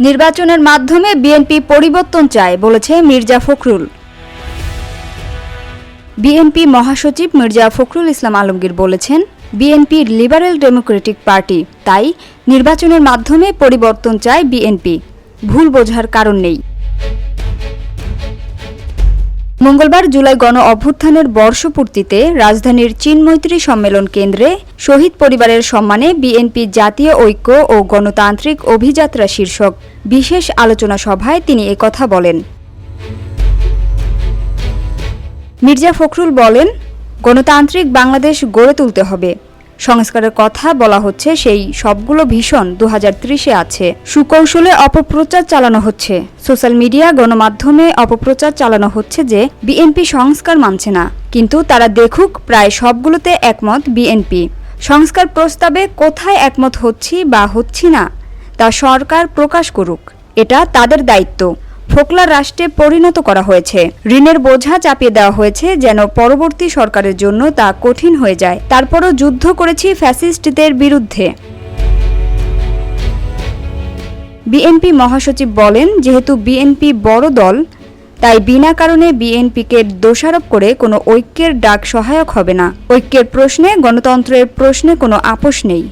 নির্বাচনের মাধ্যমে বিএনপি পরিবর্তন চায় বলেছে মির্জা ফখরুল। বিএনপি মহাসচিব মির্জা ফখরুল ইসলাম আলমগীর বলেছেন, বিএনপি লিবারেল ডেমোক্রেটিক পার্টি, তাই নির্বাচনের মাধ্যমে পরিবর্তন চায় বিএনপি। ভুল বোঝার কারণ নেই। মঙ্গলবার জুলাই গণ অভ্যুত্থানের বর্ষপূর্তিতে রাজধানীর চীনমৈত্রী সম্মেলন কেন্দ্রে শহীদ পরিবারের সম্মানে বিএনপি জাতীয় ঐক্য ও গণতান্ত্রিক অভিযাত্রা শীর্ষক বিশেষ আলোচনা সভায় তিনি একথা বলেন। মির্জা ফখরুল বলেন, গণতান্ত্রিক বাংলাদেশ গড়ে তুলতে হবে। সংস্কারের কথা বলা হচ্ছে, সেই সবগুলো ভীষণ 2030-এ আছে। সুকৌশলে অপপ্রচার চালানো হচ্ছে। সোশ্যাল মিডিয়া, গণমাধ্যমে অপপ্রচার চালানো হচ্ছে যে বিএনপি সংস্কার মানছে না, কিন্তু তারা দেখুক প্রায় সবগুলোতে একমত বিএনপি। সংস্কার প্রস্তাবে কোথায় একমত হচ্ছি বা হচ্ছি না তা সরকার প্রকাশ করুক, এটা তাদের দায়িত্ব। ফোকলার রাষ্ট্রে পরিণত করা হয়েছে। ঋণের বোঝা চাপিয়ে দেওয়া হয়েছে যেন পরবর্তী সরকারের জন্য তা কঠিন হয়ে যায়। তারপরও যুদ্ধ করেছি ফ্যাসিস্টদের বিরুদ্ধে। বিএনপি মহাসচিব বলেন, যেহেতু বিএনপি বড় দল, তাই বিনা কারণে বিএনপিকে দোষারোপ করে কোনো ঐক্যের ডাক সহায়ক হবে না। ঐক্যের প্রশ্নে, গণতন্ত্রের প্রশ্নে কোনো আপোষ নেই।